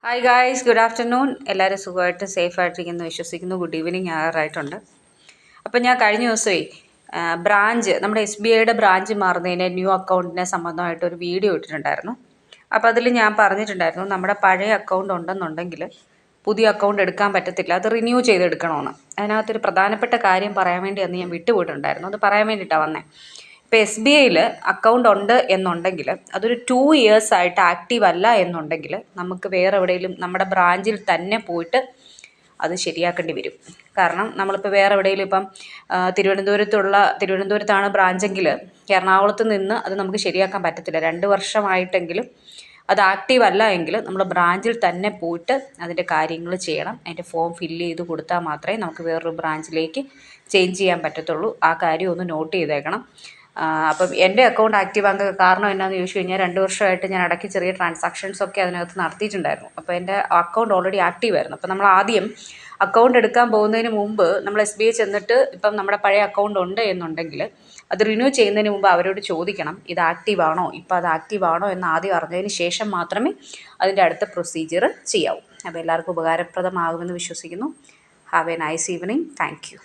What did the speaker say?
Hi guys, good afternoon. എല്ലാവരും സുഖമായിട്ട് സേഫായിട്ടിരിക്കുന്നു വിശ്വസിക്കുന്നു. ഗുഡ് ഈവനിങ് ആകാറായിട്ടുണ്ട്. അപ്പം ഞാൻ കഴിഞ്ഞ ദിവസമേ ബ്രാഞ്ച് നമ്മുടെ SBIയുടെ ബ്രാഞ്ച് മാറുന്നതിന് ന്യൂ അക്കൗണ്ടിനെ സംബന്ധമായിട്ട് ഒരു വീഡിയോ ഇട്ടിട്ടുണ്ടായിരുന്നു. അപ്പോൾ അതിൽ ഞാൻ പറഞ്ഞിട്ടുണ്ടായിരുന്നു നമ്മുടെ പഴയ അക്കൗണ്ട് ഉണ്ടെന്നുണ്ടെങ്കിൽ പുതിയ അക്കൗണ്ട് എടുക്കാൻ പറ്റത്തില്ല, അത് റിന്യൂ ചെയ്തെടുക്കണമെന്ന്. അതിനകത്തൊരു പ്രധാനപ്പെട്ട കാര്യം പറയാൻ വേണ്ടി അന്ന് ഞാൻ വിട്ടുപോയിട്ടുണ്ടായിരുന്നു. അത് പറയാൻ വേണ്ടിയിട്ടാണ് വന്നത്. ഇപ്പോൾ SBIയിൽ അക്കൗണ്ട് ഉണ്ട് എന്നുണ്ടെങ്കിൽ അതൊരു 2 years ആയിട്ട് ആക്റ്റീവ് അല്ല എന്നുണ്ടെങ്കിൽ നമുക്ക് വേറെ എവിടെയെങ്കിലും നമ്മുടെ ബ്രാഞ്ചിൽ തന്നെ പോയിട്ട് അത് ശരിയാക്കേണ്ടി വരും. കാരണം നമ്മളിപ്പോൾ വേറെ എവിടെയെങ്കിലും ഇപ്പം തിരുവനന്തപുരത്താണ് ബ്രാഞ്ചെങ്കിൽ എറണാകുളത്ത് നിന്ന് അത് നമുക്ക് ശരിയാക്കാൻ പറ്റത്തില്ല. 2 വർഷമായിട്ടെങ്കിലും അത് ആക്റ്റീവ് അല്ല എങ്കിൽ നമ്മൾ ബ്രാഞ്ചിൽ തന്നെ പോയിട്ട് അതിൻ്റെ കാര്യങ്ങൾ ചെയ്യണം. അതിൻ്റെ ഫോം ഫില്ല് ചെയ്ത് കൊടുത്താൽ മാത്രമേ നമുക്ക് വേറൊരു ബ്രാഞ്ചിലേക്ക് ചേഞ്ച് ചെയ്യാൻ പറ്റത്തുള്ളൂ. ആ കാര്യം ഒന്ന് നോട്ട് ചെയ്തേക്കണം. അപ്പം എൻ്റെ അക്കൗണ്ട് ആക്റ്റീവ് ആകാൻ കാരണം എന്നാന്ന് ചോദിച്ചു കഴിഞ്ഞാൽ 2 വർഷമായിട്ട് ഞാൻ ഇടയ്ക്ക് ചെറിയ ട്രാൻസാക്ഷൻസൊക്കെ അതിനകത്ത് നടത്തിയിട്ടുണ്ടായിരുന്നു. അപ്പോൾ എൻ്റെ അക്കൗണ്ട് ഓൾറെഡി ആക്റ്റീവായിരുന്നു. അപ്പോൾ നമ്മൾ ആദ്യം അക്കൗണ്ട് എടുക്കാൻ പോകുന്നതിന് മുമ്പ് നമ്മൾ SBI ചെന്നിട്ട് ഇപ്പം നമ്മുടെ പഴയ അക്കൗണ്ട് ഉണ്ട് എന്നുണ്ടെങ്കിൽ അത് റിന്യൂ ചെയ്യുന്നതിന് മുമ്പ് അവരോട് ചോദിക്കണം, ഇത് ആക്റ്റീവ് ആണോ, ഇപ്പോൾ അത് ആക്റ്റീവ് ആണോ എന്ന് ആദ്യം അറിഞ്ഞതിന് ശേഷം മാത്രമേ അതിൻ്റെ അടുത്ത പ്രൊസീജിയർ ചെയ്യാവൂ. അപ്പോൾ എല്ലാവർക്കും ഉപകാരപ്രദമാകുമെന്ന് വിശ്വസിക്കുന്നു. Have A nice evening. Thank you.